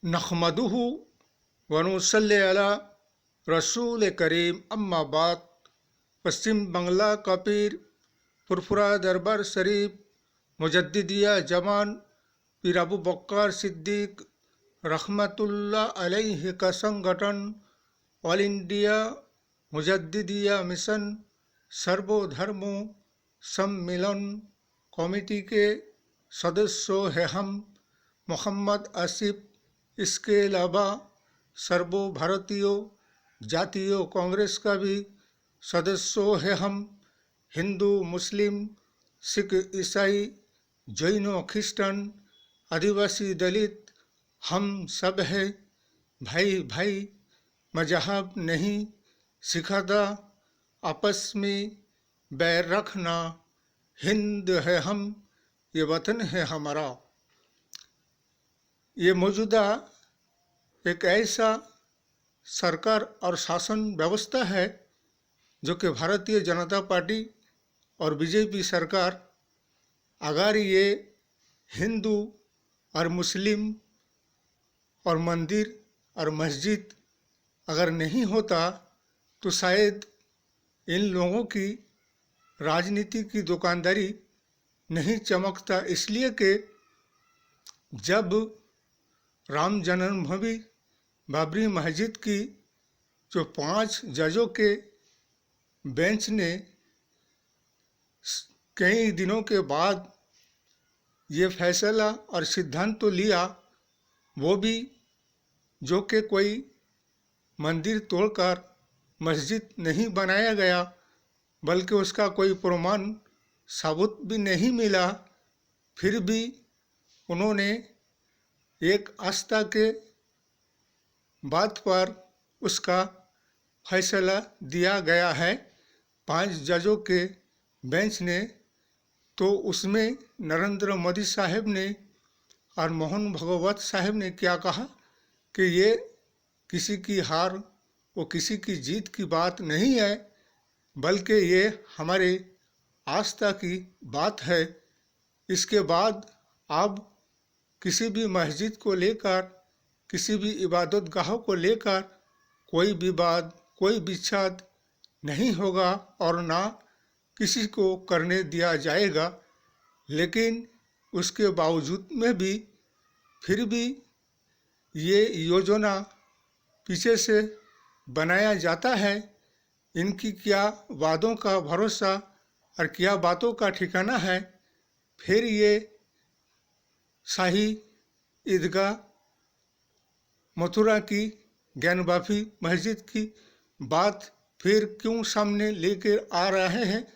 नहमदुहु व नुसल्ली अला रसूल करीम अम्मा बाद। पश्चिम बंगला का पीर फुरफुरा दरबार शरीफ मुजद्दिदिया जमान पीर अबू बकर सिद्दीक रहमतुल्लाह अलैहि का संगठन ऑल इंडिया मुजद्दिदिया मिशन सर्वधर्मों सम्मिलन कमेटी के सदस्यों हैं हम। मोहम्मद आसिफ इसके अलावा सर्वो भारतीयों जातीय कांग्रेस का भी सदस्यों हैं हम। हिंदू मुस्लिम सिख ईसाई जैन ख्रिस्टन आदिवासी दलित हम सब है भाई भाई। मजहब नहीं सिखाता आपस में बैर रखना। हिंद है हम, ये वतन है हमारा। ये मौजूदा एक ऐसा सरकार और शासन व्यवस्था है जो कि भारतीय जनता पार्टी और बीजेपी सरकार अगर ये हिंदू और मुस्लिम और मंदिर और मस्जिद अगर नहीं होता तो शायद इन लोगों की राजनीति की दुकानदारी नहीं चमकता। इसलिए कि जब राम जन्मभूमि बाबरी मस्जिद की जो 5 जजों के बेंच ने कई दिनों के बाद ये फैसला और सिद्धांत तो लिया, वो भी जो कि कोई मंदिर तोड़कर मस्जिद नहीं बनाया गया बल्कि उसका कोई प्रमाण सबूत भी नहीं मिला, फिर भी उन्होंने एक आस्था के बात पर उसका फैसला दिया गया है 5 जजों के बेंच ने। तो उसमें नरेंद्र मोदी साहब ने और मोहन भागवत साहब ने क्या कहा कि ये किसी की हार वो किसी की जीत की बात नहीं है बल्कि ये हमारे आस्था की बात है। इसके बाद अब किसी भी मस्जिद को लेकर किसी भी इबादत गाह को लेकर कोई विवाद कोई विच्छेद नहीं होगा और ना किसी को करने दिया जाएगा। लेकिन उसके बावजूद में भी फिर भी ये योजना पीछे से बनाया जाता है। इनकी क्या वादों का भरोसा और क्या बातों का ठिकाना है। फिर ये शाही ईदगाह मथुरा की ज्ञानवापी मस्जिद की बात फिर क्यों सामने लेकर आ रहे हैं।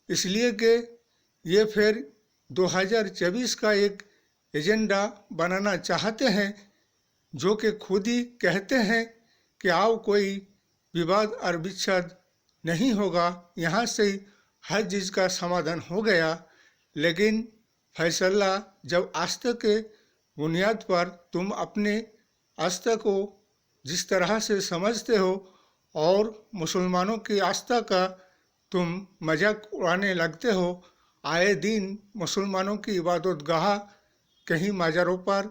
इसलिए कि ये फिर 2024 का एक एजेंडा बनाना चाहते हैं जो कि खुद ही कहते हैं कि आओ कोई विवाद और विच्छेद नहीं होगा, यहाँ से ही हर चीज़ का समाधान हो गया। लेकिन फैसला जब आस्था के बुनियाद पर तुम अपने आस्था को जिस तरह से समझते हो और मुसलमानों की आस्था का तुम मजाक उड़ाने लगते हो। आए दिन मुसलमानों की इबादत गाह कहीं मज़ारों पर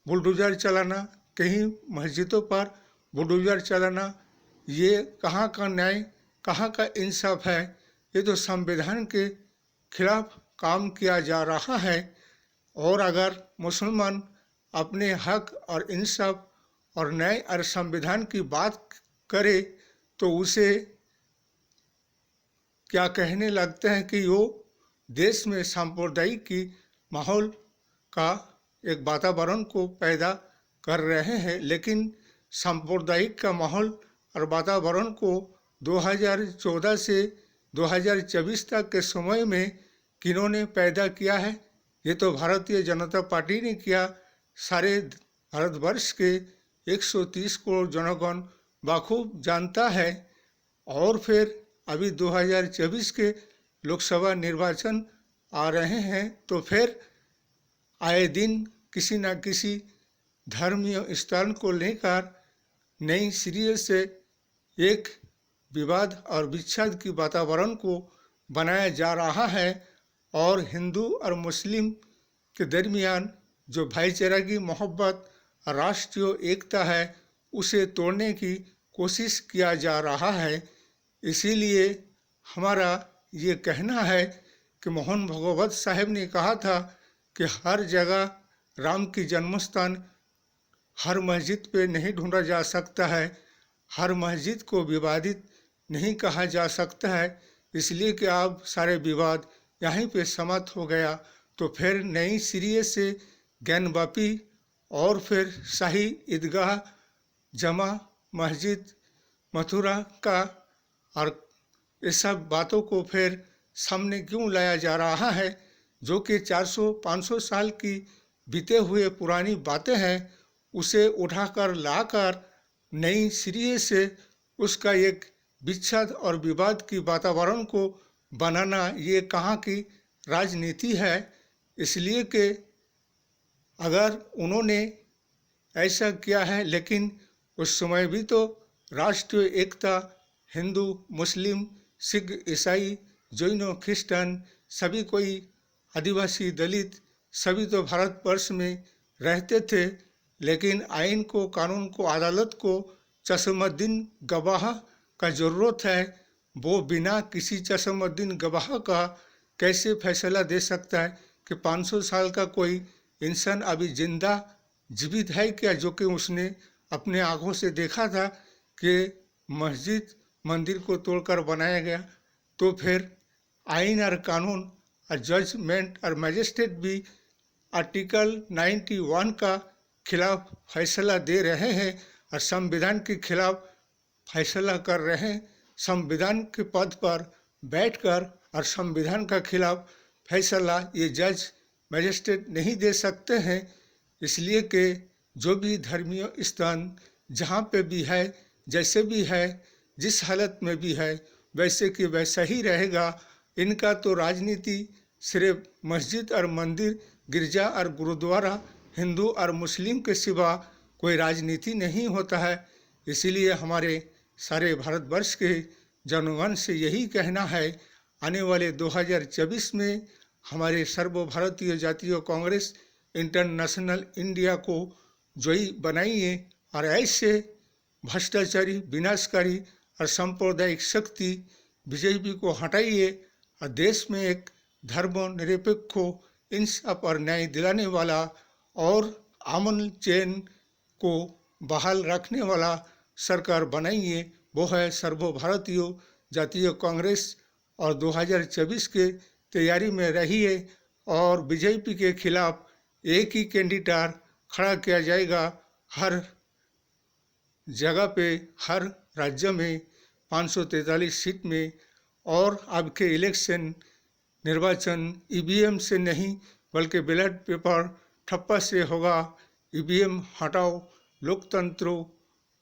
बुलडोज़र चलाना, कहीं मस्जिदों पर बुलडोज़र चलाना, ये कहाँ का न्याय कहाँ का इंसाफ है। ये तो संविधान के खिलाफ काम किया जा रहा है। और अगर मुसलमान अपने हक और इंसाफ और न्याय और संविधान की बात करे तो उसे क्या कहने लगते हैं कि वो देश में सांप्रदायिक की माहौल का एक वातावरण को पैदा कर रहे हैं। लेकिन सांप्रदायिक का माहौल और वातावरण को 2014 से 2024 तक के समय में किन्होंने पैदा किया है। ये तो भारतीय जनता पार्टी ने किया। सारे भारतवर्ष के 130 करोड़ जनगण बखूब जानता है। और फिर अभी 2024 के लोकसभा निर्वाचन आ रहे हैं तो फिर आए दिन किसी न किसी धर्मीय स्थान को लेकर नई सिरे से एक विवाद और विच्छेद की वातावरण को बनाया जा रहा है। और हिंदू और मुस्लिम के दरमियान जो भाईचारा की मोहब्बत राष्ट्रीय एकता है उसे तोड़ने की कोशिश किया जा रहा है। इसीलिए हमारा ये कहना है कि मोहन भागवत साहब ने कहा था कि हर जगह राम की जन्मस्थान हर मस्जिद पे नहीं ढूंढा जा सकता है, हर मस्जिद को विवादित नहीं कहा जा सकता है। इसलिए कि अब सारे विवाद यहीं पे समाप्त हो गया, तो फिर नई सिरे से ज्ञानवापी और फिर शाही ईदगाह, जमा मस्जिद मथुरा का और इस सब बातों को फिर सामने क्यों लाया जा रहा है, जो कि 400-500 साल की बीते हुए पुरानी बातें हैं, उसे उठाकर लाकर नई सिरे से उसका एक विच्छेद और विवाद की वातावरण को बनाना ये कहाँ की राजनीति है। इसलिए कि अगर उन्होंने ऐसा किया है, लेकिन उस समय भी तो राष्ट्रीय एकता हिंदू, मुस्लिम, सिख, ईसाई, जैन, क्रिश्चियन सभी कोई आदिवासी, दलित सभी तो भारतवर्ष में रहते थे। लेकिन आइन को, कानून को, अदालत को चश्मदीन गवाह का ज़रूरत है। वो बिना किसी चश्मदीन गवाह का कैसे फैसला दे सकता है कि 500 साल का कोई इंसान अभी जिंदा जीवित है क्या, जो कि उसने अपने आँखों से देखा था कि मस्जिद मंदिर को तोड़कर बनाया गया। तो फिर आइन और कानून और जजमेंट और मजिस्ट्रेट भी आर्टिकल 91 का खिलाफ फैसला दे रहे हैं और संविधान के खिलाफ फैसला कर रहे हैं। संविधान के पद पर बैठकर और संविधान का खिलाफ फैसला ये जज मजिस्ट्रेट नहीं दे सकते हैं। इसलिए कि जो भी धर्मीय स्थान जहाँ पे भी है, जैसे भी है, जिस हालत में भी है, वैसे कि वैसा ही रहेगा। इनका तो राजनीति सिर्फ मस्जिद और मंदिर, गिरजा और गुरुद्वारा, हिंदू और मुस्लिम के सिवा कोई राजनीति नहीं होता है। इसीलिए हमारे सारे भारतवर्ष के जनगण से यही कहना है, आने वाले 2024 में हमारे सर्वभारतीय जातीय कांग्रेस इंटरनेशनल इंडिया को जयी बनाइए और ऐसे भ्रष्टाचारी, विनाशकारी और सांप्रदायिक शक्ति बीजेपी को हटाइए और देश में एक धर्मनिरपेक्ष, इंसाफ और न्याय दिलाने वाला और अमन चैन को बहाल रखने वाला सरकार बनाइए। वो है सर्वभारतीय जातीय कांग्रेस। और 2024 के तैयारी में रहिए और बीजेपी के खिलाफ एक ही कैंडिडेट खड़ा किया जाएगा हर जगह पे, हर राज्य में 543 सीट में। और अब के इलेक्शन निर्वाचन ईवीएम से नहीं बल्कि बैलेट पेपर ठप्पा से होगा। ईवीएम हटाओ, लोकतंत्र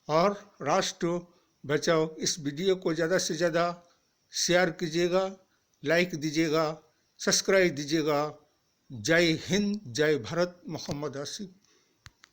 और राष्ट्र बचाओ। इस वीडियो को ज़्यादा से ज़्यादा शेयर कीजिएगा, लाइक दीजिएगा, सब्सक्राइब दीजिएगा। जय हिंद, जय भारत। मोहम्मद आसिफ।